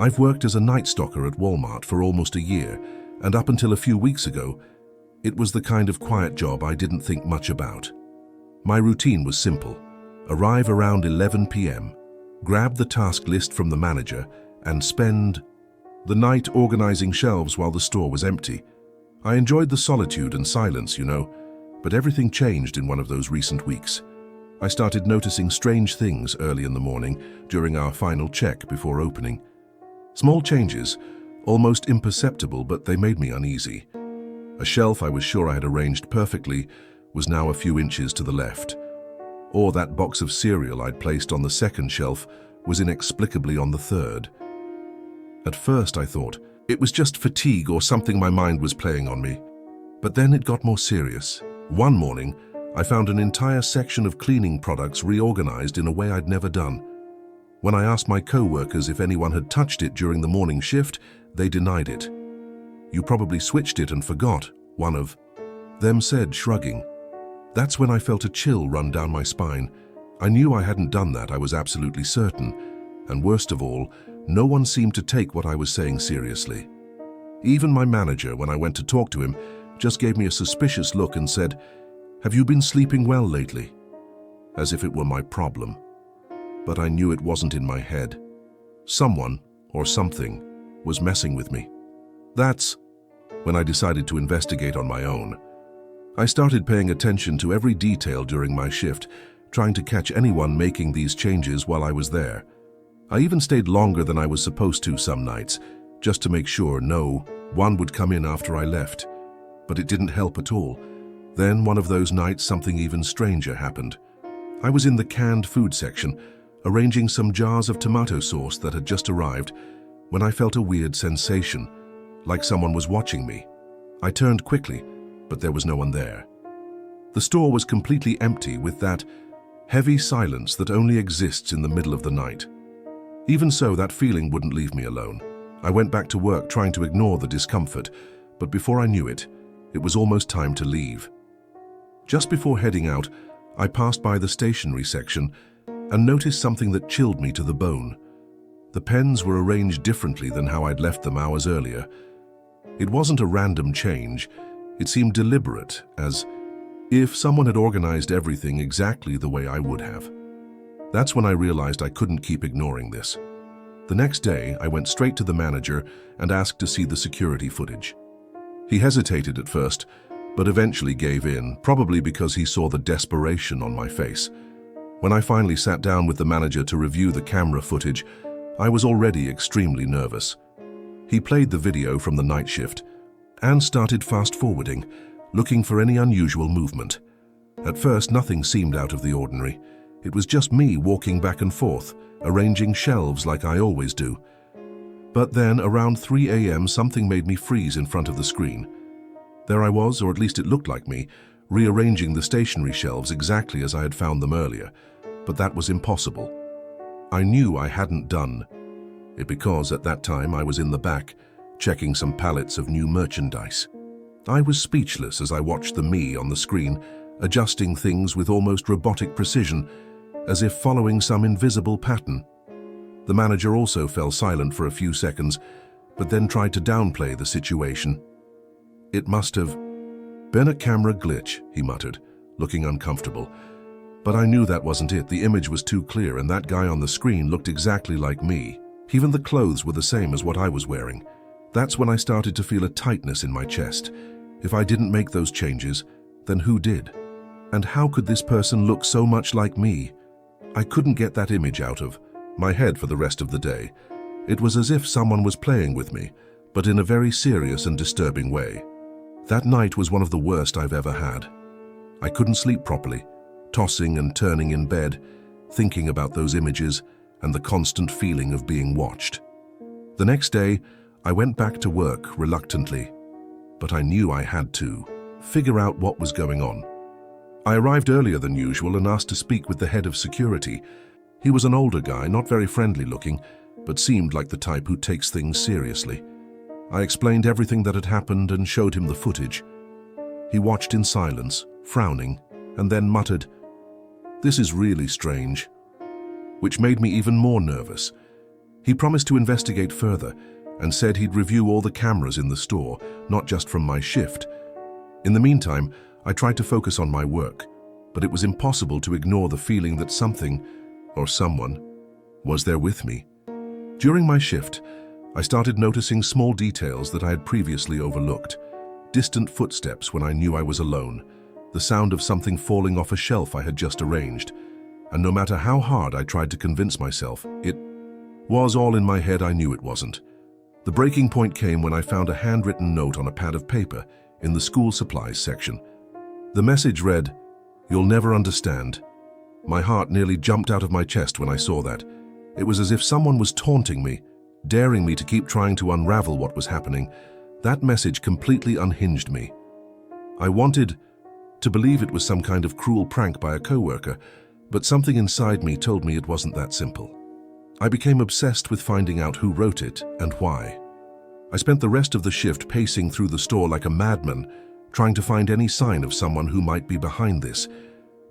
I've worked as a night stalker at Walmart for almost a year, and up until a few weeks ago, it was the kind of quiet job I didn't think much about. My routine was simple. Arrive around 11 p.m., grab the task list from the manager, and spend the night organizing shelves while the store was empty. I enjoyed the solitude and silence, but everything changed in one of those recent weeks. I started noticing strange things early in the morning during our final check before opening. Small changes, almost imperceptible, but they made me uneasy. A shelf I was sure I had arranged perfectly was now a few inches to the left. Or that box of cereal I'd placed on the second shelf was inexplicably on the third. At first I thought it was just fatigue or something my mind was playing on me. But then it got more serious. One morning, I found an entire section of cleaning products reorganized in a way I'd never done. When I asked my co-workers if anyone had touched it during the morning shift, they denied it. "You probably switched it and forgot," one of them said, shrugging. That's when I felt a chill run down my spine. I knew I hadn't done that, I was absolutely certain. And worst of all, no one seemed to take what I was saying seriously. Even my manager, when I went to talk to him, just gave me a suspicious look and said, "Have you been sleeping well lately?" As if it were my problem. But I knew it wasn't in my head. Someone, or something, was messing with me. That's when I decided to investigate on my own. I started paying attention to every detail during my shift, trying to catch anyone making these changes while I was there. I even stayed longer than I was supposed to some nights, just to make sure no one would come in after I left. But it didn't help at all. Then one of those nights, something even stranger happened. I was in the canned food section, arranging some jars of tomato sauce that had just arrived, when I felt a weird sensation, like someone was watching me. I turned quickly, but there was no one there. The store was completely empty, with that heavy silence that only exists in the middle of the night. Even so, that feeling wouldn't leave me alone. I went back to work trying to ignore the discomfort, but before I knew it, it was almost time to leave. Just before heading out, I passed by the stationery section and noticed something that chilled me to the bone. The pens were arranged differently than how I'd left them hours earlier. It wasn't a random change. It seemed deliberate, as if someone had organized everything exactly the way I would have. That's when I realized I couldn't keep ignoring this. The next day, I went straight to the manager and asked to see the security footage. He hesitated at first, but eventually gave in, probably because he saw the desperation on my face. When I finally sat down with the manager to review the camera footage, I was already extremely nervous. He played the video from the night shift and started fast-forwarding, looking for any unusual movement. At first, nothing seemed out of the ordinary. It was just me walking back and forth, arranging shelves like I always do. But then, around 3 a.m., something made me freeze in front of the screen. There I was, or at least it looked like me, rearranging the stationery shelves exactly as I had found them earlier. But that was impossible. I knew I hadn't done it because at that time I was in the back, checking some pallets of new merchandise. I was speechless as I watched the me on the screen, adjusting things with almost robotic precision, as if following some invisible pattern. The manager also fell silent for a few seconds, but then tried to downplay the situation. "It must have been a camera glitch," he muttered, looking uncomfortable. But I knew that wasn't it. The image was too clear, and that guy on the screen looked exactly like me. Even the clothes were the same as what I was wearing. That's when I started to feel a tightness in my chest. If I didn't make those changes, then who did? And how could this person look so much like me? I couldn't get that image out of my head for the rest of the day. It was as if someone was playing with me, but in a very serious and disturbing way. That night was one of the worst I've ever had. I couldn't sleep properly, tossing and turning in bed, thinking about those images and the constant feeling of being watched. The next day, I went back to work reluctantly, but I knew I had to figure out what was going on. I arrived earlier than usual and asked to speak with the head of security. He was an older guy, not very friendly looking, but seemed like the type who takes things seriously. I explained everything that had happened and showed him the footage. He watched in silence, frowning, and then muttered, "This is really strange," which made me even more nervous. He promised to investigate further and said he'd review all the cameras in the store, not just from my shift. In the meantime, I tried to focus on my work, but it was impossible to ignore the feeling that something, or someone, was there with me. During my shift, I started noticing small details that I had previously overlooked. Distant footsteps when I knew I was alone, the sound of something falling off a shelf I had just arranged, and no matter how hard I tried to convince myself, it was all in my head. I knew it wasn't. The breaking point came when I found a handwritten note on a pad of paper in the school supplies section. The message read, "You'll never understand." My heart nearly jumped out of my chest when I saw that. It was as if someone was taunting me, daring me to keep trying to unravel what was happening. That message completely unhinged me. I wanted to believe it was some kind of cruel prank by a coworker, but something inside me told me it wasn't that simple. I became obsessed with finding out who wrote it and why. I spent the rest of the shift pacing through the store like a madman, trying to find any sign of someone who might be behind this.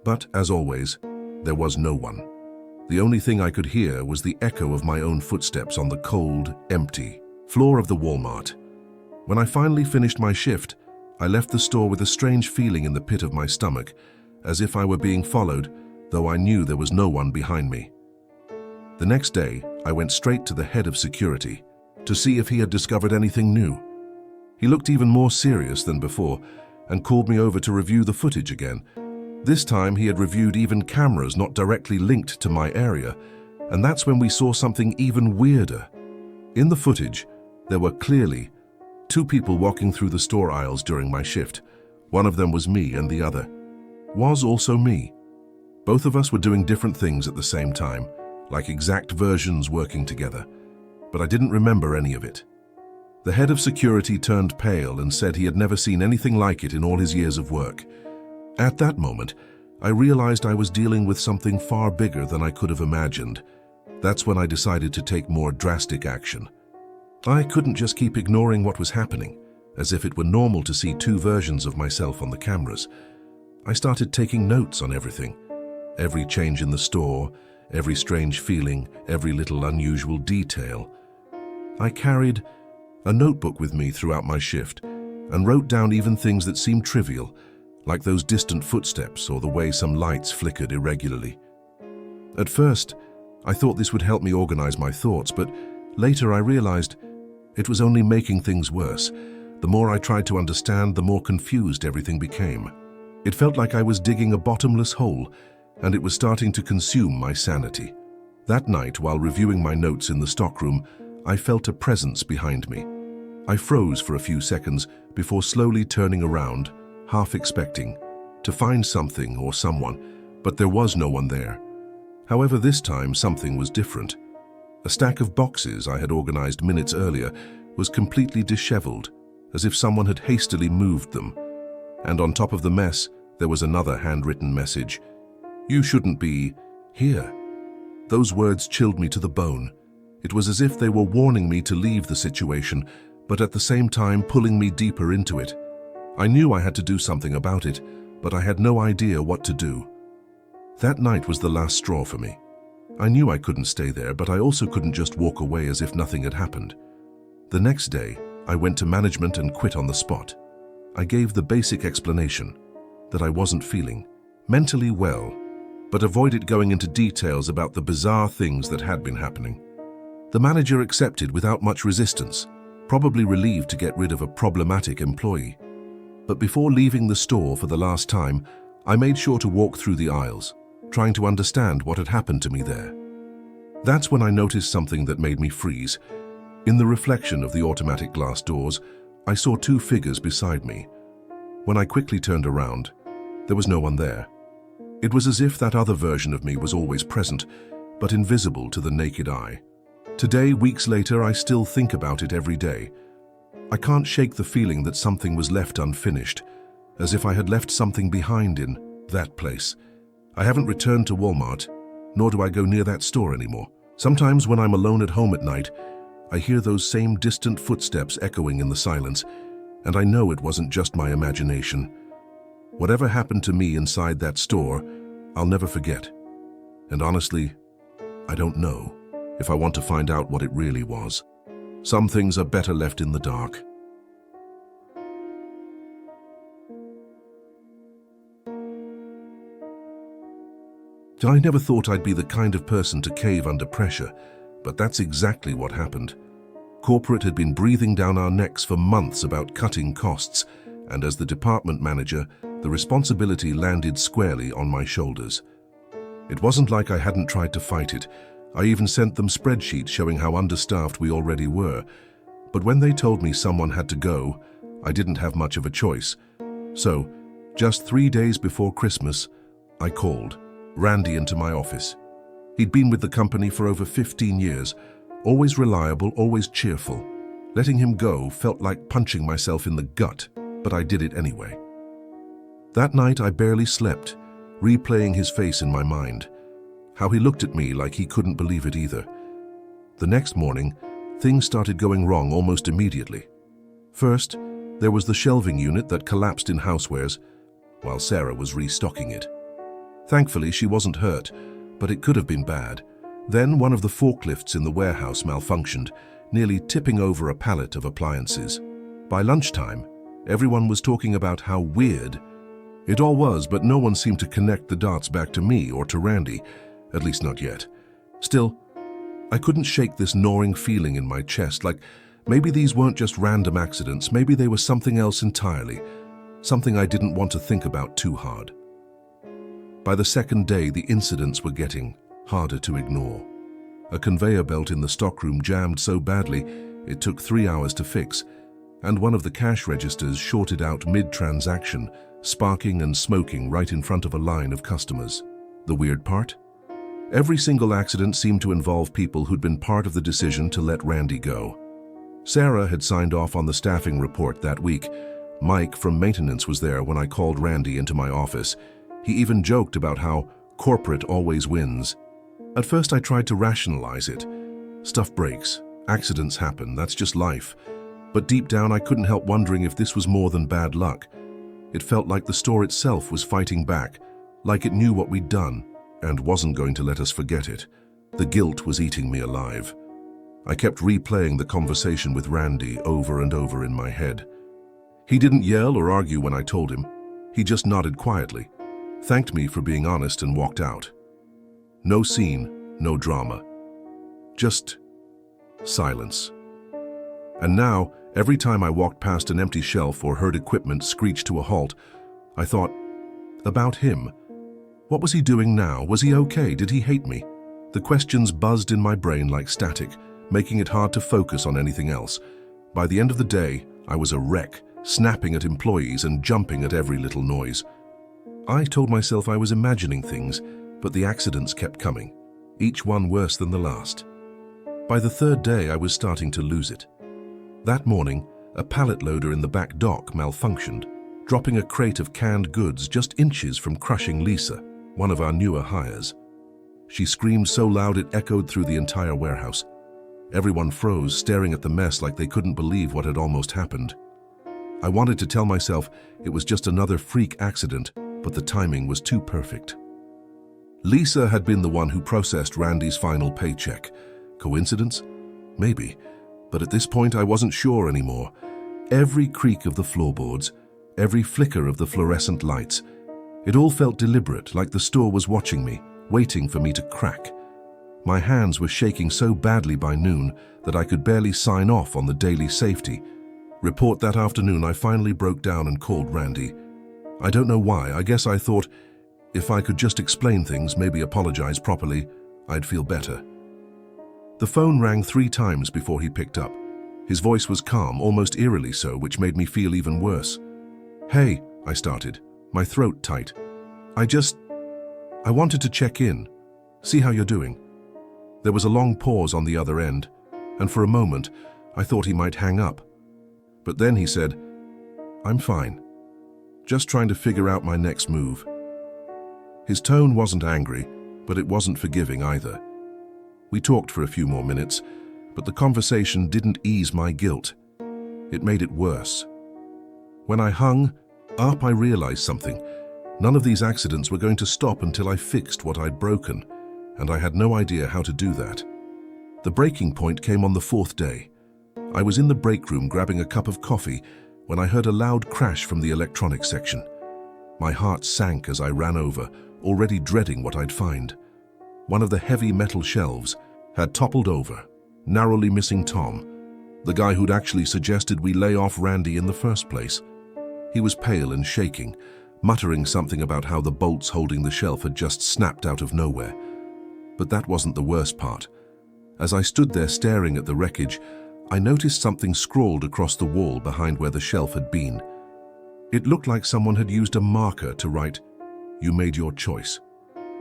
But, as always, there was no one. The only thing I could hear was the echo of my own footsteps on the cold, empty floor of the Walmart. When I finally finished my shift, I left the store with a strange feeling in the pit of my stomach, as if I were being followed, though I knew there was no one behind me. The next day, I went straight to the head of security to see if he had discovered anything new. He looked even more serious than before and called me over to review the footage again. This time he had reviewed even cameras not directly linked to my area, and that's when we saw something even weirder. In the footage, there were clearly two people walking through the store aisles during my shift. One of them was me and the other was also me. Both of us were doing different things at the same time, like exact versions working together, but I didn't remember any of it. The head of security turned pale and said he had never seen anything like it in all his years of work. At that moment, I realized I was dealing with something far bigger than I could have imagined. That's when I decided to take more drastic action. I couldn't just keep ignoring what was happening, as if it were normal to see two versions of myself on the cameras. I started taking notes on everything. Every change in the store, every strange feeling, every little unusual detail. I carried a notebook with me throughout my shift and wrote down even things that seemed trivial, like those distant footsteps or the way some lights flickered irregularly. At first, I thought this would help me organize my thoughts, but later I realized it was only making things worse. The more I tried to understand, the more confused everything became. It felt like I was digging a bottomless hole, and it was starting to consume my sanity. That night, while reviewing my notes in the stockroom, I felt a presence behind me. I froze for a few seconds before slowly turning around, half expecting to find something or someone, but there was no one there. However, this time something was different. A stack of boxes I had organized minutes earlier was completely disheveled, as if someone had hastily moved them. And on top of the mess, there was another handwritten message. "You shouldn't be here." Those words chilled me to the bone. It was as if they were warning me to leave the situation, but at the same time pulling me deeper into it. I knew I had to do something about it, but I had no idea what to do. That night was the last straw for me. I knew I couldn't stay there, but I also couldn't just walk away as if nothing had happened. The next day, I went to management and quit on the spot. I gave the basic explanation that I wasn't feeling mentally well, but avoided going into details about the bizarre things that had been happening. The manager accepted without much resistance, probably relieved to get rid of a problematic employee. But before leaving the store for the last time, I made sure to walk through the aisles, trying to understand what had happened to me there. That's when I noticed something that made me freeze. In the reflection of the automatic glass doors, I saw two figures beside me. When I quickly turned around, there was no one there. It was as if that other version of me was always present, but invisible to the naked eye. Today, weeks later, I still think about it every day. I can't shake the feeling that something was left unfinished, as if I had left something behind in that place. I haven't returned to Walmart, nor do I go near that store anymore. Sometimes when I'm alone at home at night, I hear those same distant footsteps echoing in the silence, and I know it wasn't just my imagination. Whatever happened to me inside that store, I'll never forget. And honestly, I don't know if I want to find out what it really was. Some things are better left in the dark. I never thought I'd be the kind of person to cave under pressure, but that's exactly what happened. Corporate had been breathing down our necks for months about cutting costs, and as the department manager, the responsibility landed squarely on my shoulders. It wasn't like I hadn't tried to fight it. I even sent them spreadsheets showing how understaffed we already were. But when they told me someone had to go, I didn't have much of a choice. So, just 3 days before Christmas, I called Randy into my office. He'd been with the company for over 15 years, always reliable, always cheerful. Letting him go felt like punching myself in the gut, but I did it anyway. That night I barely slept, replaying his face in my mind, how he looked at me like he couldn't believe it either. The next morning, things started going wrong almost immediately. First, there was the shelving unit that collapsed in housewares, while Sarah was restocking it. Thankfully, she wasn't hurt, but it could have been bad. Then one of the forklifts in the warehouse malfunctioned, nearly tipping over a pallet of appliances. By lunchtime, everyone was talking about how weird it all was, but no one seemed to connect the dots back to me or to Randy, at least not yet. Still, I couldn't shake this gnawing feeling in my chest, like maybe these weren't just random accidents, maybe they were something else entirely, something I didn't want to think about too hard. By the second day, the incidents were getting harder to ignore. A conveyor belt in the stockroom jammed so badly it took 3 hours to fix, and one of the cash registers shorted out mid-transaction, sparking and smoking right in front of a line of customers. The weird part? Every single accident seemed to involve people who'd been part of the decision to let Randy go. Sarah had signed off on the staffing report that week. Mike from maintenance was there when I called Randy into my office. He even joked about how corporate always wins. At first I tried to rationalize it. Stuff breaks, accidents happen, that's just life. But deep down I couldn't help wondering if this was more than bad luck. It felt like the store itself was fighting back, like it knew what we'd done and wasn't going to let us forget it. The guilt was eating me alive. I kept replaying the conversation with Randy over and over in my head. He didn't yell or argue when I told him. He just nodded quietly, thanked me for being honest, and walked out. No scene, no drama. Just silence. And now, every time I walked past an empty shelf or heard equipment screech to a halt, I thought, about him. What was he doing now? Was he okay? Did he hate me? The questions buzzed in my brain like static, making it hard to focus on anything else. By the end of the day, I was a wreck, snapping at employees and jumping at every little noise. I told myself I was imagining things, but the accidents kept coming, each one worse than the last. By the third day, I was starting to lose it. That morning, a pallet loader in the back dock malfunctioned, dropping a crate of canned goods just inches from crushing Lisa, one of our newer hires. She screamed so loud it echoed through the entire warehouse. Everyone froze, staring at the mess like they couldn't believe what had almost happened. I wanted to tell myself it was just another freak accident, but the timing was too perfect. Lisa had been the one who processed Randy's final paycheck. Coincidence? Maybe. But at this point I wasn't sure anymore. Every creak of the floorboards, every flicker of the fluorescent lights, it all felt deliberate, like the store was watching me, waiting for me to crack. My hands were shaking so badly by noon that I could barely sign off on the daily safety report. That afternoon I finally broke down and called Randy. I don't know why. I guess I thought if I could just explain things, maybe apologize properly, I'd feel better. The phone rang 3 times before he picked up. His voice was calm, almost eerily so, which made me feel even worse. "Hey," I started, my throat tight. I wanted to check in, see how you're doing." There was a long pause on the other end, and for a moment, I thought he might hang up. But then he said, "I'm fine. Just trying to figure out my next move." His tone wasn't angry, but it wasn't forgiving either. We talked for a few more minutes, but the conversation didn't ease my guilt. It made it worse. When I hung up, I realized something. None of these accidents were going to stop until I fixed what I'd broken, and I had no idea how to do that. The breaking point came on the fourth day. I was in the break room grabbing a cup of coffee when I heard a loud crash from the electronics section. My heart sank as I ran over, already dreading what I'd find. One of the heavy metal shelves had toppled over, narrowly missing Tom, the guy who'd actually suggested we lay off Randy in the first place. He was pale and shaking, muttering something about how the bolts holding the shelf had just snapped out of nowhere. But that wasn't the worst part. As I stood there staring at the wreckage, I noticed something scrawled across the wall behind where the shelf had been. It looked like someone had used a marker to write, "You made your choice."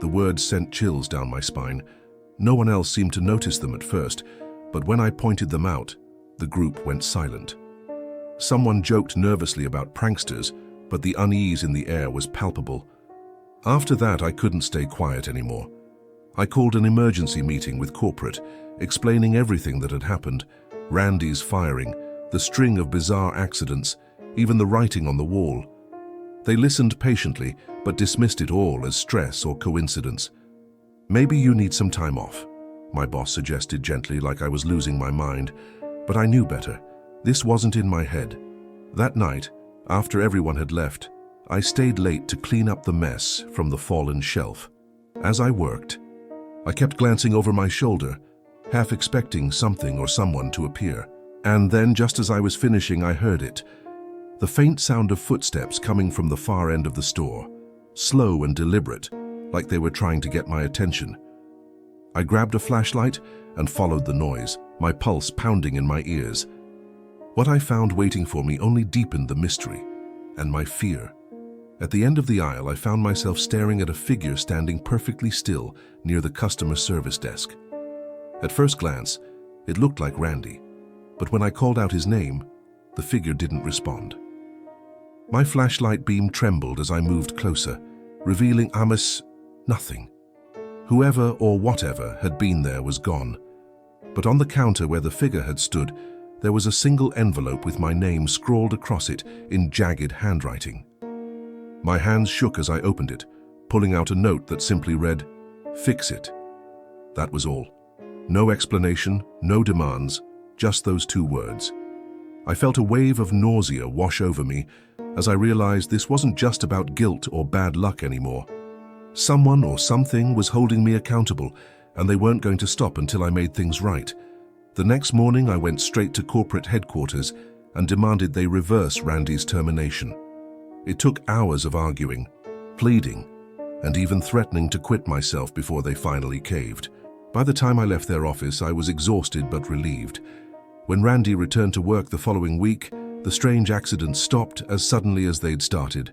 The words sent chills down my spine. No one else seemed to notice them at first, but when I pointed them out, the group went silent. Someone joked nervously about pranksters, but the unease in the air was palpable. After that, I couldn't stay quiet anymore. I called an emergency meeting with corporate, explaining everything that had happened: Randy's firing, the string of bizarre accidents, even the writing on the wall. They listened patiently, but dismissed it all as stress or coincidence. "Maybe you need some time off," my boss suggested gently, like I was losing my mind. But I knew better. This wasn't in my head. That night, after everyone had left, I stayed late to clean up the mess from the fallen shelf. As I worked, I kept glancing over my shoulder, half expecting something or someone to appear. And then, just as I was finishing, I heard it. The faint sound of footsteps coming from the far end of the store, slow and deliberate, like they were trying to get my attention. I grabbed a flashlight and followed the noise, my pulse pounding in my ears. What I found waiting for me only deepened the mystery and my fear. At the end of the aisle, I found myself staring at a figure standing perfectly still near the customer service desk. At first glance, it looked like Randy, but when I called out his name, the figure didn't respond. My flashlight beam trembled as I moved closer, revealing nothing. Whoever or whatever had been there was gone. But on the counter where the figure had stood, there was a single envelope with my name scrawled across it in jagged handwriting. My hands shook as I opened it, pulling out a note that simply read, "Fix it." That was all. No explanation, no demands, just those two words. I felt a wave of nausea wash over me as I realized this wasn't just about guilt or bad luck anymore. Someone or something was holding me accountable, and they weren't going to stop until I made things right. The next morning, I went straight to corporate headquarters and demanded they reverse Randy's termination. It took hours of arguing, pleading, and even threatening to quit myself before they finally caved. By the time I left their office, I was exhausted but relieved. When Randy returned to work the following week, the strange accidents stopped as suddenly as they'd started.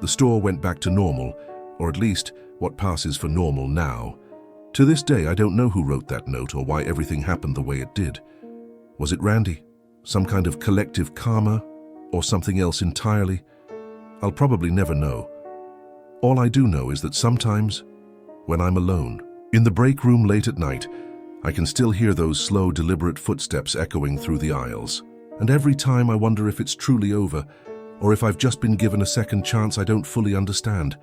The store went back to normal, or at least what passes for normal now. To this day, I don't know who wrote that note or why everything happened the way it did. Was it Randy? Some kind of collective karma? Or something else entirely? I'll probably never know. All I do know is that sometimes, when I'm alone, in the break room late at night, I can still hear those slow, deliberate footsteps echoing through the aisles. And every time I wonder if it's truly over, or if I've just been given a second chance I don't fully understand.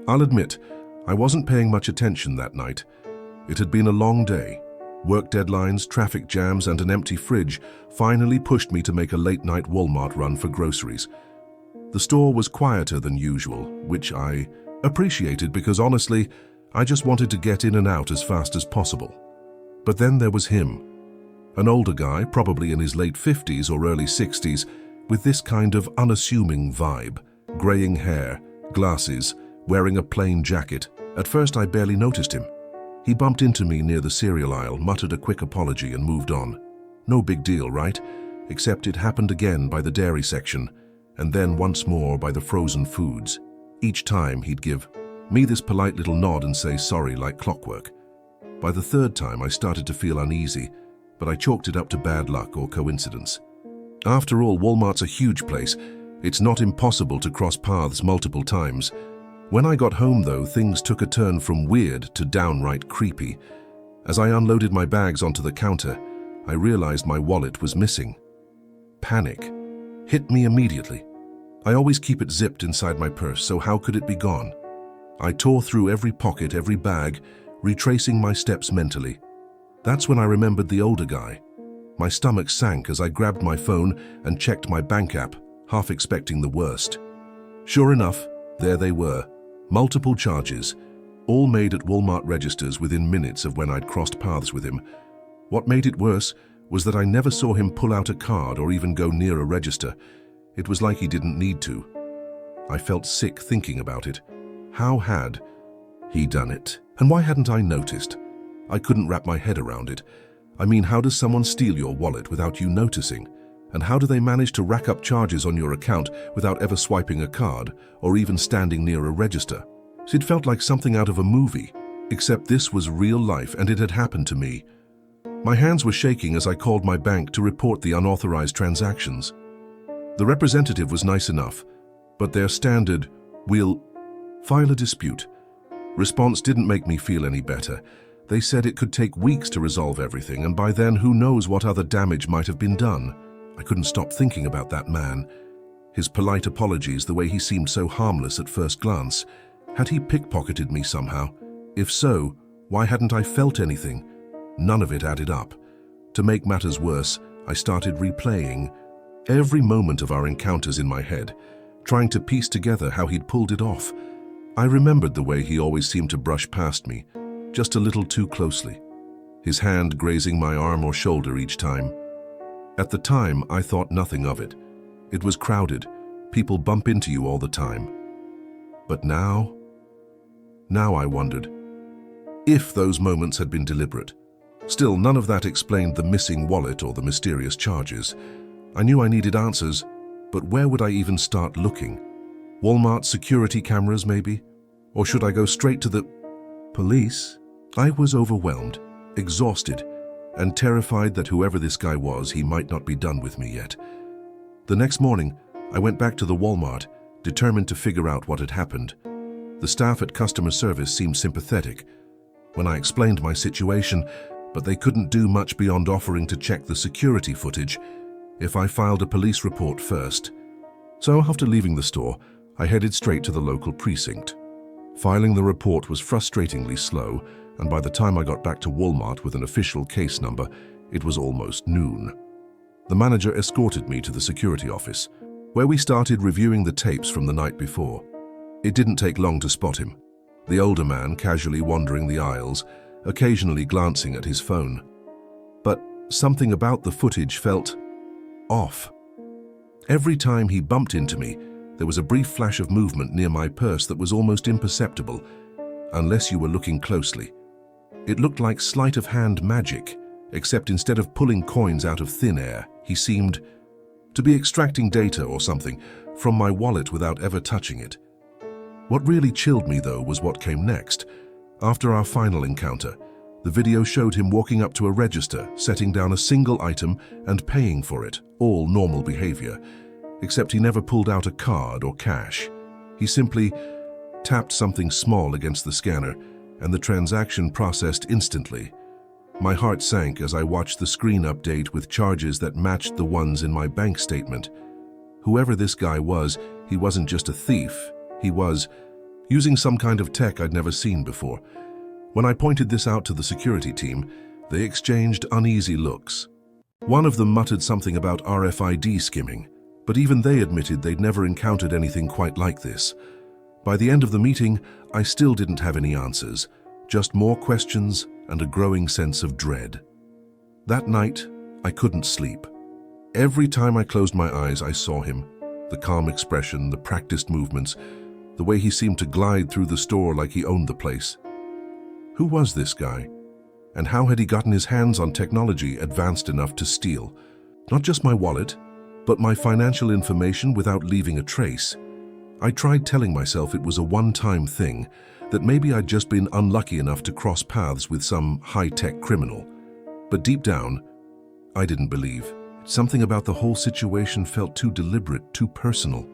I'll admit, I wasn't paying much attention that night. It had been a long day. Work deadlines, traffic jams, and an empty fridge finally pushed me to make a late-night Walmart run for groceries. The store was quieter than usual, which I appreciated because honestly, I just wanted to get in and out as fast as possible. But then there was him. An older guy, probably in his late 50s or early 60s, with this kind of unassuming vibe. Graying hair, glasses, wearing a plain jacket. At first I barely noticed him. He bumped into me near the cereal aisle, muttered a quick apology and moved on. No big deal, right? Except it happened again by the dairy section, and then once more by the frozen foods. Each time he'd give me this polite little nod and say sorry like clockwork. By the third time I started to feel uneasy, but I chalked it up to bad luck or coincidence. After all, Walmart's a huge place. It's not impossible to cross paths multiple times. When I got home, though, things took a turn from weird to downright creepy. As I unloaded my bags onto the counter, I realized my wallet was missing. Panic hit me immediately. I always keep it zipped inside my purse, so how could it be gone? I tore through every pocket, every bag, retracing my steps mentally. That's when I remembered the older guy. My stomach sank as I grabbed my phone and checked my bank app, half expecting the worst. Sure enough, there they were. Multiple charges, all made at Walmart registers within minutes of when I'd crossed paths with him. What made it worse was that I never saw him pull out a card or even go near a register. It was like he didn't need to. I felt sick thinking about it. How had he done it? And why hadn't I noticed? I couldn't wrap my head around it. I mean, how does someone steal your wallet without you noticing? And how do they manage to rack up charges on your account without ever swiping a card or even standing near a register? It felt like something out of a movie, except this was real life and it had happened to me. My hands were shaking as I called my bank to report the unauthorized transactions. The representative was nice enough, but their standard, "We'll file a dispute," response didn't make me feel any better. They said it could take weeks to resolve everything, and by then who knows what other damage might have been done. I couldn't stop thinking about that man. His polite apologies, the way he seemed so harmless at first glance. Had he pickpocketed me somehow? If so, why hadn't I felt anything? None of it added up. To make matters worse, I started replaying every moment of our encounters in my head, trying to piece together how he'd pulled it off. I remembered the way he always seemed to brush past me, just a little too closely, his hand grazing my arm or shoulder each time. At the time, I thought nothing of it. It was crowded. People bump into you all the time. But now I wondered if those moments had been deliberate. Still, none of that explained the missing wallet or the mysterious charges. I knew I needed answers, but where would I even start looking? Walmart security cameras, maybe? Or should I go straight to the police? I was overwhelmed, exhausted, and terrified that whoever this guy was, he might not be done with me yet. The next morning, I went back to the Walmart, determined to figure out what had happened. The staff at customer service seemed sympathetic when I explained my situation, but they couldn't do much beyond offering to check the security footage if I filed a police report first. So after leaving the store, I headed straight to the local precinct. Filing the report was frustratingly slow, and by the time I got back to Walmart with an official case number, it was almost noon. The manager escorted me to the security office, where we started reviewing the tapes from the night before. It didn't take long to spot him, the older man casually wandering the aisles, occasionally glancing at his phone. But something about the footage felt off. Every time he bumped into me, there was a brief flash of movement near my purse that was almost imperceptible, unless you were looking closely. It looked like sleight-of-hand magic, except instead of pulling coins out of thin air, he seemed to be extracting data or something from my wallet without ever touching it. What really chilled me, though, was what came next. After our final encounter, the video showed him walking up to a register, setting down a single item and paying for it, all normal behavior, except he never pulled out a card or cash. He simply tapped something small against the scanner, and the transaction processed instantly. My heart sank as I watched the screen update with charges that matched the ones in my bank statement. Whoever this guy was, he wasn't just a thief. He was using some kind of tech I'd never seen before. When I pointed this out to the security team, they exchanged uneasy looks. One of them muttered something about RFID skimming, but even they admitted they'd never encountered anything quite like this. By the end of the meeting, I still didn't have any answers, just more questions and a growing sense of dread. That night, I couldn't sleep. Every time I closed my eyes, I saw him. The calm expression, the practiced movements, the way he seemed to glide through the store like he owned the place. Who was this guy? And how had he gotten his hands on technology advanced enough to steal not just my wallet, but my financial information without leaving a trace? I tried telling myself it was a one-time thing, that maybe I'd just been unlucky enough to cross paths with some high-tech criminal. But deep down, I didn't believe. Something about the whole situation felt too deliberate, too personal.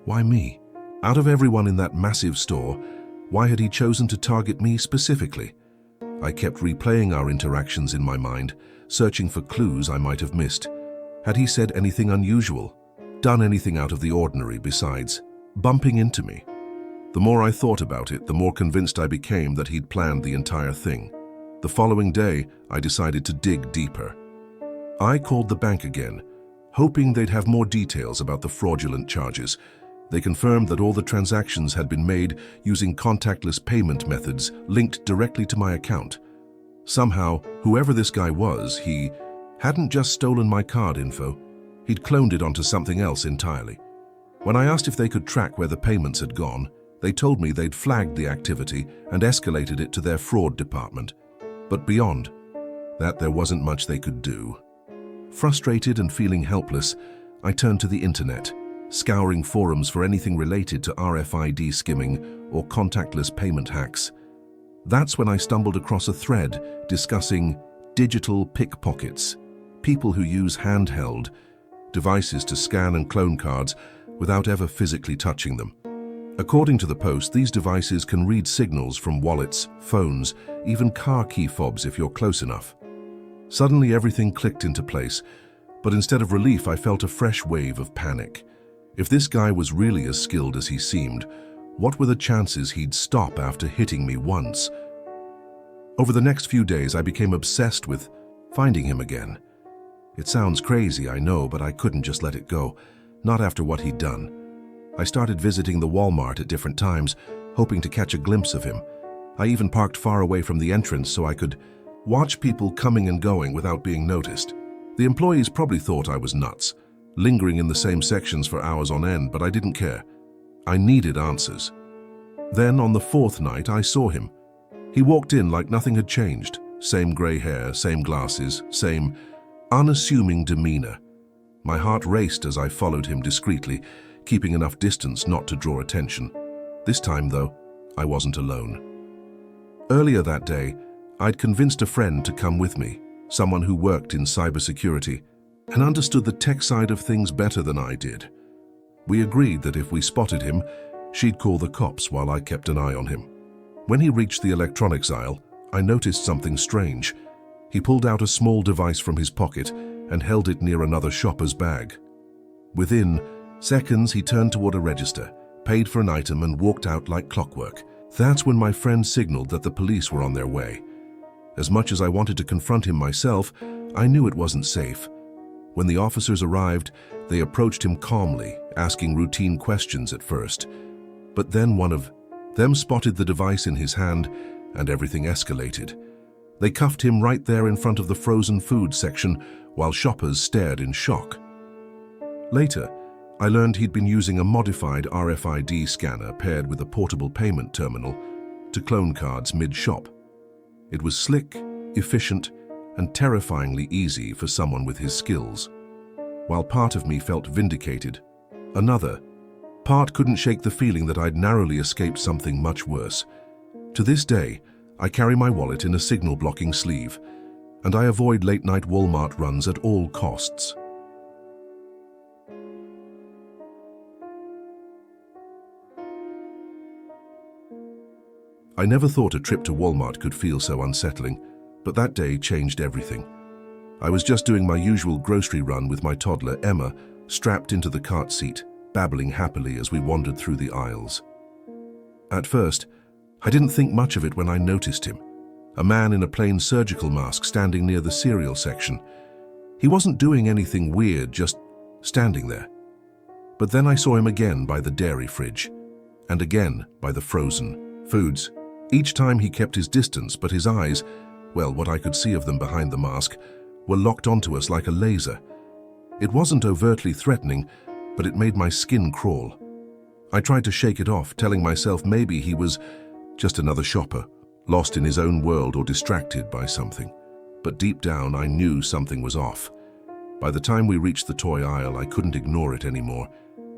Why me? Out of everyone in that massive store, why had he chosen to target me specifically? I kept replaying our interactions in my mind, searching for clues I might have missed. Had he said anything unusual? done anything out of the ordinary besides bumping into me. The more I thought about it, the more convinced I became that he'd planned the entire thing. The following day, I decided to dig deeper. I called the bank again, hoping they'd have more details about the fraudulent charges. They confirmed that all the transactions had been made using contactless payment methods linked directly to my account. Somehow, whoever this guy was, he hadn't just stolen my card info, he'd cloned it onto something else entirely. When I asked if they could track where the payments had gone, they told me they'd flagged the activity and escalated it to their fraud department. But beyond that, there wasn't much they could do. Frustrated and feeling helpless, I turned to the internet, scouring forums for anything related to RFID skimming or contactless payment hacks. That's when I stumbled across a thread discussing digital pickpockets, people who use handheld devices to scan and clone cards without ever physically touching them. According to the post, these devices can read signals from wallets, phones, even car key fobs if you're close enough. Suddenly everything clicked into place, but instead of relief I felt a fresh wave of panic. If this guy was really as skilled as he seemed, what were the chances he'd stop after hitting me once? Over the next few days I became obsessed with finding him again. It sounds crazy, I know, but I couldn't just let it go, not after what he'd done. I started visiting the Walmart at different times, hoping to catch a glimpse of him. I even parked far away from the entrance so I could watch people coming and going without being noticed. The employees probably thought I was nuts, lingering in the same sections for hours on end, but I didn't care. I needed answers. Then, on the fourth night, I saw him. He walked in like nothing had changed. Same grey hair, same glasses, same unassuming demeanor. My heart raced as I followed him discreetly, keeping enough distance not to draw attention. This time, though, I wasn't alone. Earlier that day, I'd convinced a friend to come with me, someone who worked in cybersecurity and understood the tech side of things better than I did. We agreed that if we spotted him, she'd call the cops while I kept an eye on him. When he reached the electronics aisle, I noticed something strange. He pulled out a small device from his pocket and held it near another shopper's bag. Within seconds, he turned toward a register, paid for an item, and walked out like clockwork. That's when my friend signaled that the police were on their way. As much as I wanted to confront him myself, I knew it wasn't safe. When the officers arrived, they approached him calmly, asking routine questions at first. But then one of them spotted the device in his hand, and everything escalated. They cuffed him right there in front of the frozen food section, while shoppers stared in shock. Later, I learned he'd been using a modified RFID scanner paired with a portable payment terminal to clone cards mid-shop. It was slick, efficient, and terrifyingly easy for someone with his skills. While part of me felt vindicated, another part couldn't shake the feeling that I'd narrowly escaped something much worse. To this day, I carry my wallet in a signal-blocking sleeve, and I avoid late-night Walmart runs at all costs. I never thought a trip to Walmart could feel so unsettling, but that day changed everything. I was just doing my usual grocery run with my toddler, Emma, strapped into the cart seat, babbling happily as we wandered through the aisles. At first, I didn't think much of it when I noticed him, a man in a plain surgical mask standing near the cereal section. He wasn't doing anything weird, just standing there. But then I saw him again by the dairy fridge, and again by the frozen foods. Each time he kept his distance, but his eyes, well, what I could see of them behind the mask, were locked onto us like a laser. It wasn't overtly threatening, but it made my skin crawl. I tried to shake it off, telling myself maybe he was just another shopper, lost in his own world or distracted by something. But deep down, I knew something was off. By the time we reached the toy aisle, I couldn't ignore it anymore.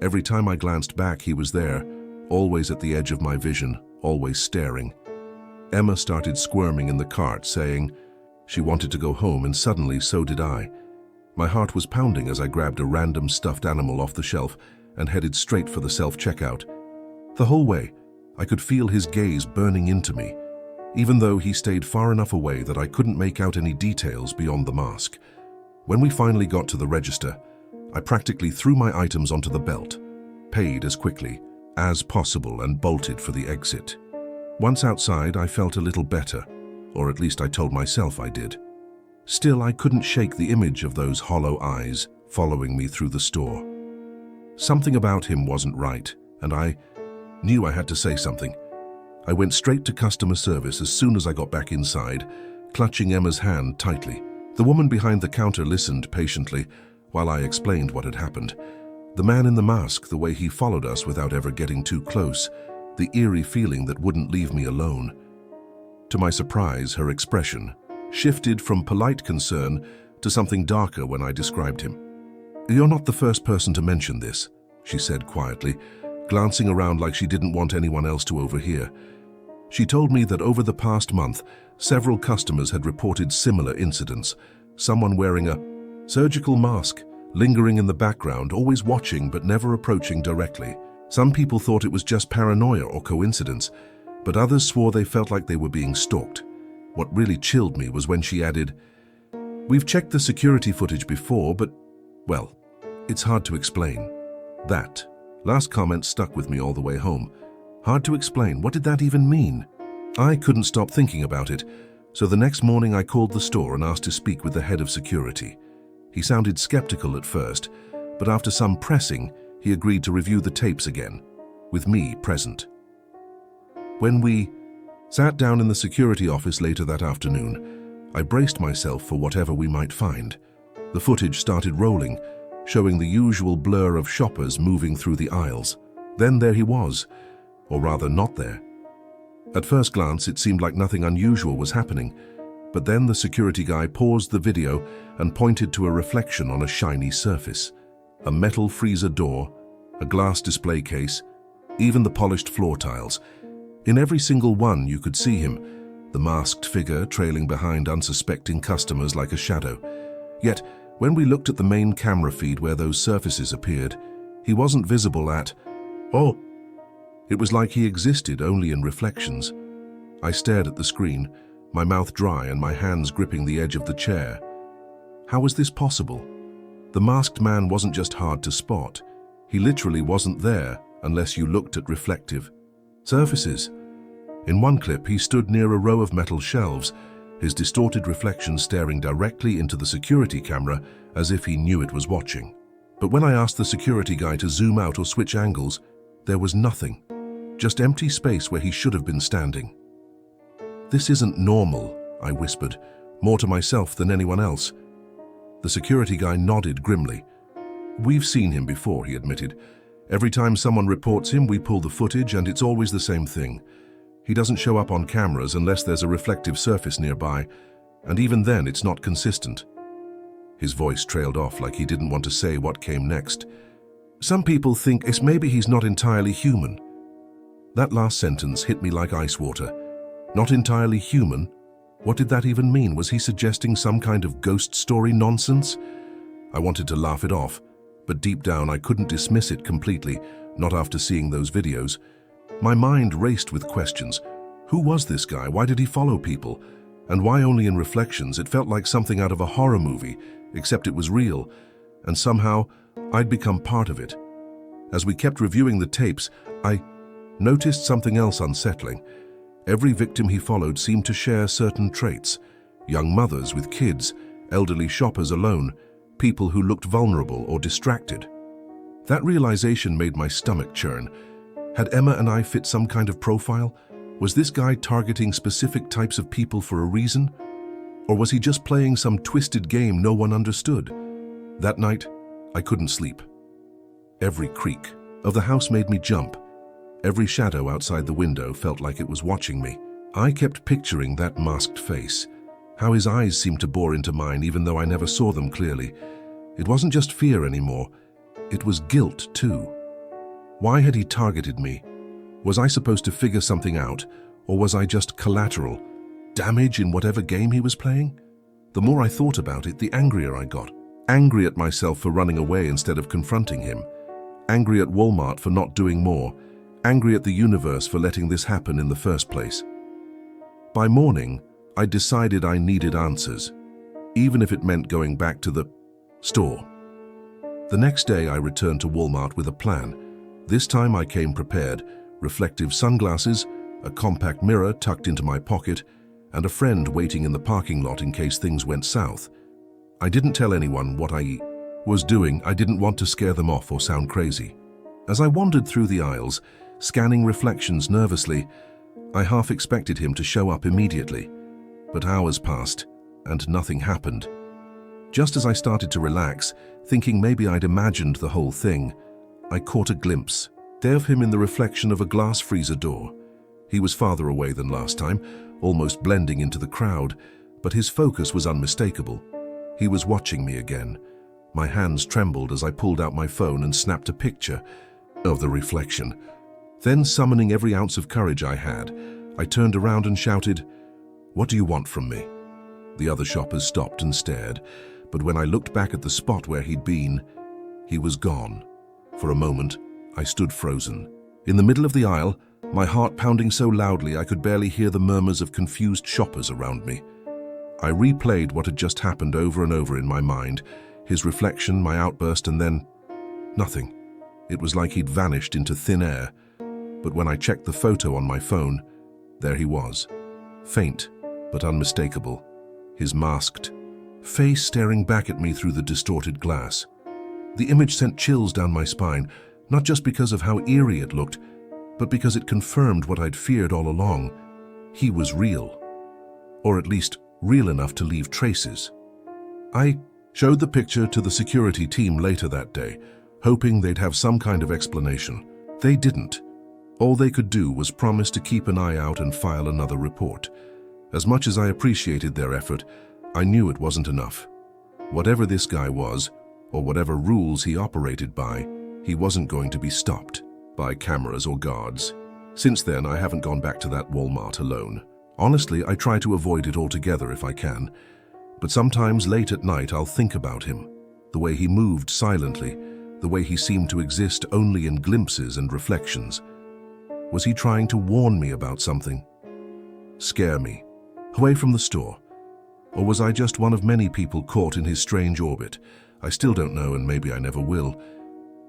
Every time I glanced back, he was there, always at the edge of my vision, always staring. Emma started squirming in the cart, saying she wanted to go home, and suddenly so did I. My heart was pounding as I grabbed a random stuffed animal off the shelf and headed straight for the self-checkout. The whole way, I could feel his gaze burning into me, even though he stayed far enough away that I couldn't make out any details beyond the mask. When we finally got to the register, I practically threw my items onto the belt, paid as quickly as possible, and bolted for the exit. Once outside, I felt a little better, or at least I told myself I did. Still, I couldn't shake the image of those hollow eyes following me through the store. Something about him wasn't right, and I knew I had to say something. I went straight to customer service as soon as I got back inside, clutching Emma's hand tightly. The woman behind the counter listened patiently while I explained what had happened. The man in the mask, the way he followed us without ever getting too close, the eerie feeling that wouldn't leave me alone. To my surprise, her expression shifted from polite concern to something darker when I described him. "You're not the first person to mention this," she said quietly, glancing around like she didn't want anyone else to overhear. She told me that over the past month, several customers had reported similar incidents. Someone wearing a surgical mask, lingering in the background, always watching but never approaching directly. Some people thought it was just paranoia or coincidence, but others swore they felt like they were being stalked. What really chilled me was when she added, "We've checked the security footage before, but, well, it's hard to explain." That last comment stuck with me all the way home. Hard to explain. What did that even mean? I couldn't stop thinking about it, so the next morning I called the store and asked to speak with the head of security. He sounded skeptical at first, but after some pressing, he agreed to review the tapes again, with me present. When we sat down in the security office later that afternoon, I braced myself for whatever we might find. The footage started rolling, showing the usual blur of shoppers moving through the aisles. Then there he was, or rather not there. At first glance, it seemed like nothing unusual was happening, but then the security guy paused the video and pointed to a reflection on a shiny surface. A metal freezer door, a glass display case, even the polished floor tiles. In every single one you could see him, the masked figure trailing behind unsuspecting customers like a shadow. Yet, when we looked at the main camera feed where those surfaces appeared, he wasn't visible at all. It was like he existed only in reflections. I stared at the screen, my mouth dry and my hands gripping the edge of the chair. How was this possible? The masked man wasn't just hard to spot. He literally wasn't there unless you looked at reflective surfaces. In one clip, he stood near a row of metal shelves, his distorted reflection staring directly into the security camera as if he knew it was watching. But when I asked the security guy to zoom out or switch angles, there was nothing. Just empty space where he should have been standing. "This isn't normal," I whispered, more to myself than anyone else. The security guy nodded grimly. "We've seen him before," he admitted. "Every time someone reports him, we pull the footage and it's always the same thing. He doesn't show up on cameras unless there's a reflective surface nearby, and even then it's not consistent." His voice trailed off like he didn't want to say what came next. "Some people think it's maybe he's not entirely human." That last sentence hit me like ice water. Not entirely human? What did that even mean? Was he suggesting some kind of ghost story nonsense? I wanted to laugh it off, but deep down I couldn't dismiss it completely, not after seeing those videos. My mind raced with questions. Who was this guy? Why did he follow people? And why only in reflections? It felt like something out of a horror movie, except it was real, and somehow I'd become part of it. As we kept reviewing the tapes, I noticed something else unsettling. Every victim he followed seemed to share certain traits. Young mothers with kids, elderly shoppers alone, people who looked vulnerable or distracted. That realization made my stomach churn. Had Emma and I fit some kind of profile? Was this guy targeting specific types of people for a reason? Or was he just playing some twisted game no one understood? That night, I couldn't sleep. Every creak of the house made me jump. Every shadow outside the window felt like it was watching me. I kept picturing that masked face, how his eyes seemed to bore into mine even though I never saw them clearly. It wasn't just fear anymore, it was guilt too. Why had he targeted me? Was I supposed to figure something out, or was I just collateral? Damage in whatever game he was playing? The more I thought about it, the angrier I got. Angry at myself for running away instead of confronting him. Angry at Walmart for not doing more. Angry at the universe for letting this happen in the first place. By morning, I decided I needed answers, even if it meant going back to the store. The next day I returned to Walmart with a plan. This time I came prepared: reflective sunglasses, a compact mirror tucked into my pocket, and a friend waiting in the parking lot in case things went south. I didn't tell anyone what I was doing. I didn't want to scare them off or sound crazy. As I wandered through the aisles, scanning reflections nervously, I half expected him to show up immediately. But hours passed, and nothing happened. Just as I started to relax, thinking maybe I'd imagined the whole thing, I caught a glimpse of him in the reflection of a glass freezer door. He was farther away than last time, almost blending into the crowd, but his focus was unmistakable. He was watching me again. My hands trembled as I pulled out my phone and snapped a picture of the reflection. Then, summoning every ounce of courage I had, I turned around and shouted, "What do you want from me?" The other shoppers stopped and stared, but when I looked back at the spot where he'd been, he was gone. For a moment, I stood frozen. In the middle of the aisle, my heart pounding so loudly I could barely hear the murmurs of confused shoppers around me. I replayed what had just happened over and over in my mind, his reflection, my outburst, and then nothing. It was like he'd vanished into thin air. But when I checked the photo on my phone, there he was, faint but unmistakable, his masked face staring back at me through the distorted glass. The image sent chills down my spine, not just because of how eerie it looked, but because it confirmed what I'd feared all along. He was real, or at least real enough to leave traces. I showed the picture to the security team later that day, hoping they'd have some kind of explanation. They didn't. All they could do was promise to keep an eye out and file another report. As much as I appreciated their effort, I knew it wasn't enough. Whatever this guy was, or whatever rules he operated by, he wasn't going to be stopped by cameras or guards. Since then, I haven't gone back to that Walmart alone. Honestly, I try to avoid it altogether if I can. But sometimes late at night, I'll think about him. The way he moved silently, the way he seemed to exist only in glimpses and reflections. Was he trying to warn me about something? Scare me? Away from the store? Or was I just one of many people caught in his strange orbit? I still don't know, and maybe I never will.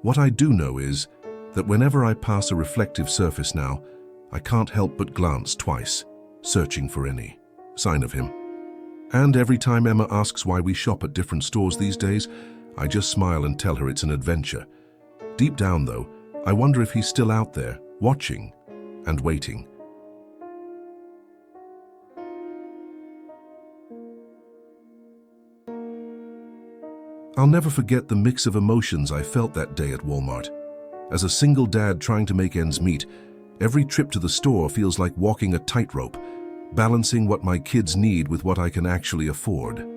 What I do know is that whenever I pass a reflective surface now, I can't help but glance twice, searching for any sign of him. And every time Emma asks why we shop at different stores these days, I just smile and tell her it's an adventure. Deep down, though, I wonder if he's still out there, watching and waiting. I'll never forget the mix of emotions I felt that day at Walmart. As a single dad trying to make ends meet, every trip to the store feels like walking a tightrope, balancing what my kids need with what I can actually afford.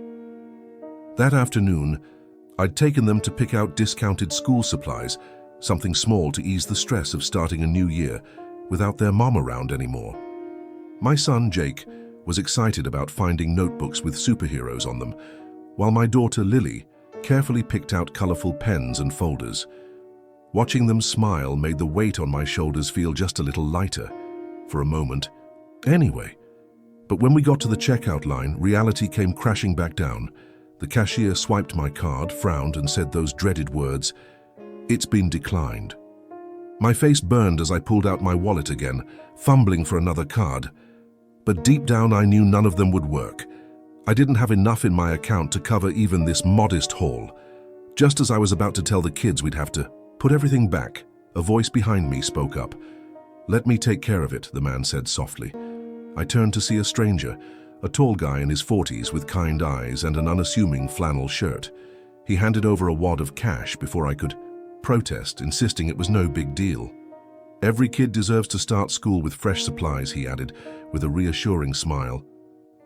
That afternoon, I'd taken them to pick out discounted school supplies, something small to ease the stress of starting a new year without their mom around anymore. My son, Jake, was excited about finding notebooks with superheroes on them, while my daughter, Lily, carefully picked out colorful pens and folders. Watching them smile made the weight on my shoulders feel just a little lighter, for a moment. Anyway, but when we got to the checkout line, reality came crashing back down. The cashier swiped my card, frowned, and said those dreaded words, "It's been declined." My face burned as I pulled out my wallet again, fumbling for another card. But deep down I knew none of them would work. I didn't have enough in my account to cover even this modest haul. Just as I was about to tell the kids we'd have to put everything back, a voice behind me spoke up. "Let me take care of it," the man said softly. I turned to see a stranger, a tall guy in his 40s with kind eyes and an unassuming flannel shirt. He handed over a wad of cash before I could protest, insisting it was no big deal. "Every kid deserves to start school with fresh supplies," he added, with a reassuring smile.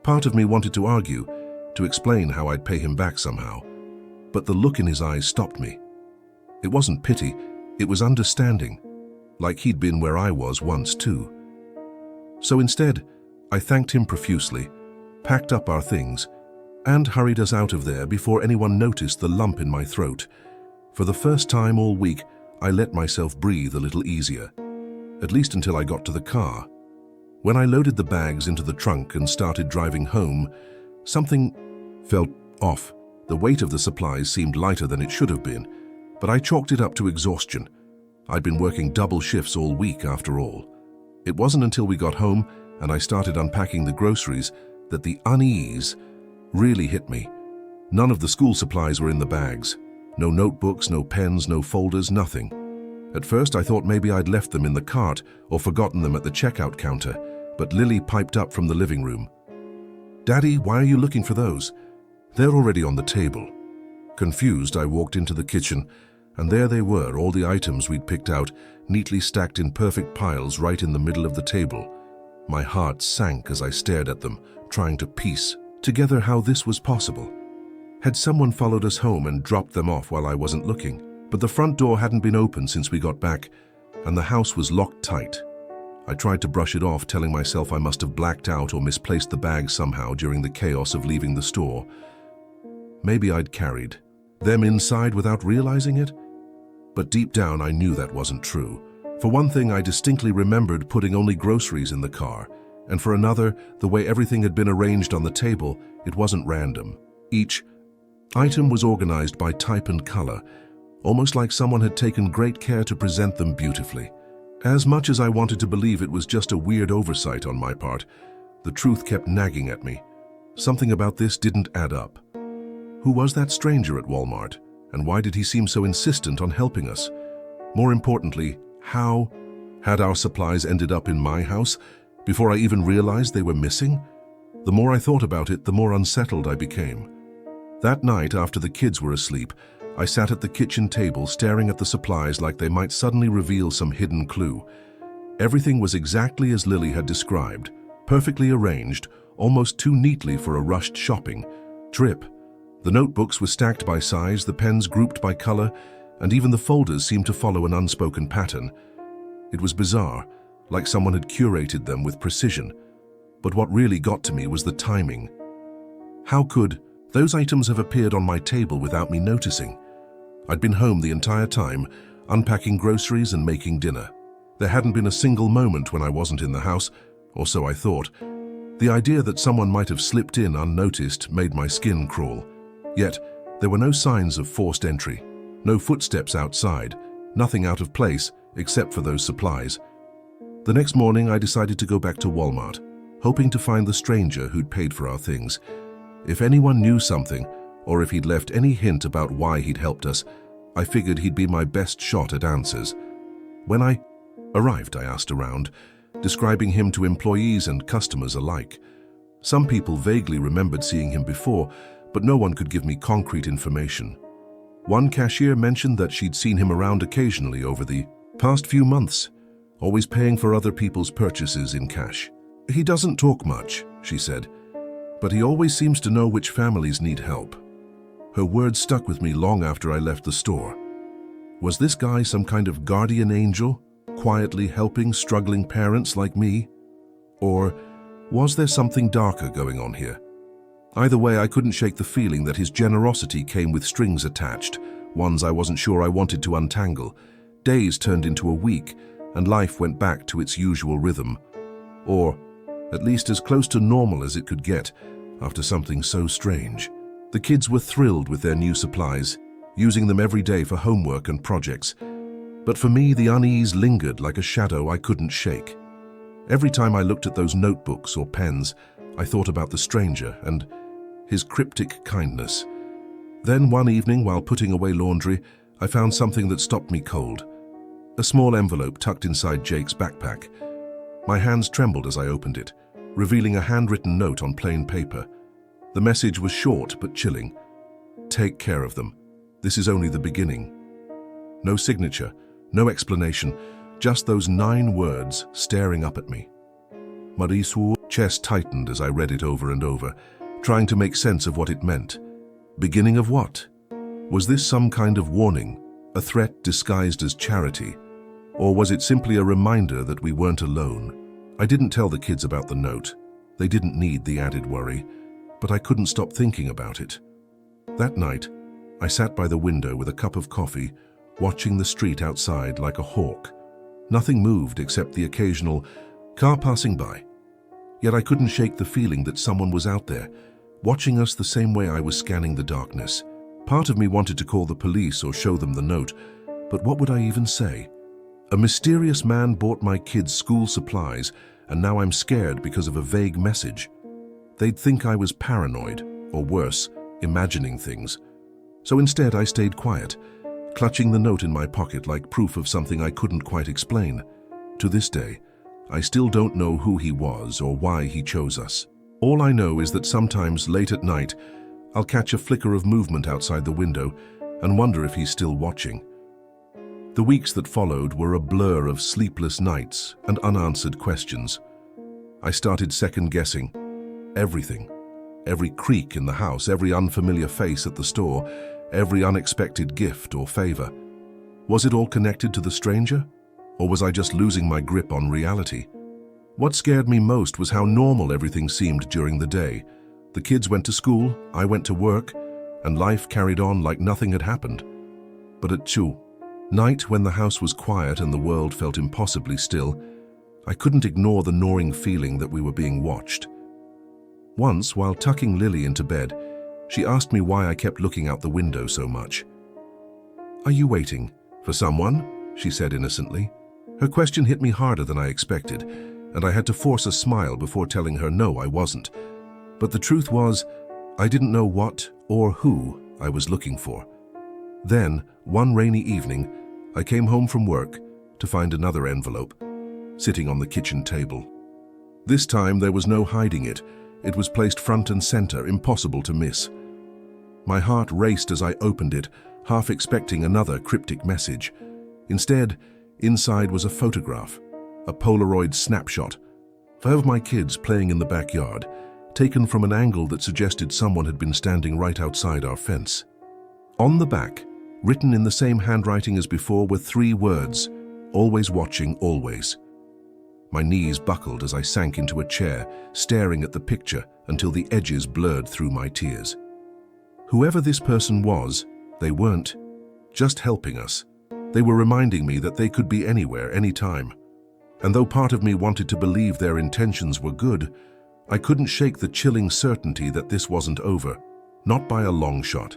Part of me wanted to argue, to explain how I'd pay him back somehow, but the look in his eyes stopped me. It wasn't pity, it was understanding, like he'd been where I was once too. So instead, I thanked him profusely, packed up our things, and hurried us out of there before anyone noticed the lump in my throat. For the first time all week, I let myself breathe a little easier, at least until I got to the car. When I loaded the bags into the trunk and started driving home, something felt off. The weight of the supplies seemed lighter than it should have been. but I chalked it up to exhaustion. I'd been working double shifts all week after all. It wasn't until we got home and I started unpacking the groceries that the unease really hit me. None of the school supplies were in the bags. No notebooks, no pens, no folders, nothing. At first I thought maybe I'd left them in the cart or forgotten them at the checkout counter, but Lily piped up from the living room. "Daddy, why are you looking for those? They're already on the table." Confused, I walked into the kitchen, and there they were, all the items we'd picked out, neatly stacked in perfect piles right in the middle of the table. My heart sank as I stared at them, trying to piece together how this was possible. Had someone followed us home and dropped them off while I wasn't looking? But the front door hadn't been opened since we got back, and the house was locked tight. I tried to brush it off, telling myself I must have blacked out or misplaced the bag somehow during the chaos of leaving the store. Maybe I'd carried them inside without realizing it? But deep down I knew that wasn't true. For one thing, I distinctly remembered putting only groceries in the car, and for another, the way everything had been arranged on the table, it wasn't random. Each item was organized by type and color, almost like someone had taken great care to present them beautifully. As much as I wanted to believe it was just a weird oversight on my part, the truth kept nagging at me. Something about this didn't add up. Who was that stranger at Walmart, and why did he seem so insistent on helping us? More importantly, how had our supplies ended up in my house before I even realized they were missing? The more I thought about it, the more unsettled I became. That night, after the kids were asleep, I sat at the kitchen table staring at the supplies like they might suddenly reveal some hidden clue. Everything was exactly as Lily had described, perfectly arranged, almost too neatly for a rushed shopping trip. The notebooks were stacked by size, the pens grouped by color, and even the folders seemed to follow an unspoken pattern. It was bizarre, like someone had curated them with precision. But what really got to me was the timing. How could those items have appeared on my table without me noticing? I'd been home the entire time, unpacking groceries and making dinner. There hadn't been a single moment when I wasn't in the house, or so I thought. The idea that someone might have slipped in unnoticed made my skin crawl. Yet, there were no signs of forced entry, no footsteps outside, nothing out of place except for those supplies. The next morning, I decided to go back to Walmart, hoping to find the stranger who'd paid for our things. If anyone knew something, or if he'd left any hint about why he'd helped us, I figured he'd be my best shot at answers. When I arrived, I asked around, describing him to employees and customers alike. Some people vaguely remembered seeing him before, but no one could give me concrete information. One cashier mentioned that she'd seen him around occasionally over the past few months, always paying for other people's purchases in cash. "He doesn't talk much," she said, "but he always seems to know which families need help." Her words stuck with me long after I left the store. Was this guy some kind of guardian angel, quietly helping struggling parents like me? Or was there something darker going on here? Either way, I couldn't shake the feeling that his generosity came with strings attached, ones I wasn't sure I wanted to untangle. Days turned into a week, and life went back to its usual rhythm. Or at least as close to normal as it could get after something so strange. The kids were thrilled with their new supplies, using them every day for homework and projects. But for me, the unease lingered like a shadow I couldn't shake. Every time I looked at those notebooks or pens, I thought about the stranger and his cryptic kindness. Then one evening, while putting away laundry, I found something that stopped me cold. A small envelope tucked inside Jake's backpack. My hands trembled as I opened it, revealing a handwritten note on plain paper. The message was short but chilling. "Take care of them. This is only the beginning." No signature, no explanation, just those 9 words staring up at me. Marisu, chest tightened as I read it over and over, trying to make sense of what it meant. Beginning of what? Was this some kind of warning, a threat disguised as charity? Or was it simply a reminder that we weren't alone? I didn't tell the kids about the note. They didn't need the added worry, but I couldn't stop thinking about it. That night, I sat by the window with a cup of coffee, watching the street outside like a hawk. Nothing moved except the occasional car passing by. Yet I couldn't shake the feeling that someone was out there, watching us the same way I was scanning the darkness. Part of me wanted to call the police or show them the note, but what would I even say? A mysterious man bought my kids school supplies, and now I'm scared because of a vague message. They'd think I was paranoid, or worse, imagining things. So instead I stayed quiet, clutching the note in my pocket like proof of something I couldn't quite explain. To this day, I still don't know who he was or why he chose us. All I know is that sometimes late at night, I'll catch a flicker of movement outside the window and wonder if he's still watching. The weeks that followed were a blur of sleepless nights and unanswered questions. I started second-guessing everything. Every creak in the house, every unfamiliar face at the store, every unexpected gift or favor. Was it all connected to the stranger? Or was I just losing my grip on reality? What scared me most was how normal everything seemed during the day. The kids went to school, I went to work, and life carried on like nothing had happened. But at 2 night, when the house was quiet and the world felt impossibly still, I couldn't ignore the gnawing feeling that we were being watched. Once, while tucking Lily into bed, she asked me why I kept looking out the window so much. "Are you waiting for someone?" she said innocently. Her question hit me harder than I expected, and I had to force a smile before telling her no, I wasn't. But the truth was, I didn't know what or who I was looking for. Then, one rainy evening, I came home from work to find another envelope sitting on the kitchen table. This time there was no hiding it. It was placed front and center, impossible to miss. My heart raced as I opened it, half expecting another cryptic message. Instead, inside was a photograph, a Polaroid snapshot, of my kids playing in the backyard, taken from an angle that suggested someone had been standing right outside our fence. On the back, written in the same handwriting as before, were 3 words: always watching, always. My knees buckled as I sank into a chair, staring at the picture until the edges blurred through my tears. Whoever this person was, they weren't just helping us. They were reminding me that they could be anywhere, anytime. And though part of me wanted to believe their intentions were good, I couldn't shake the chilling certainty that this wasn't over, not by a long shot.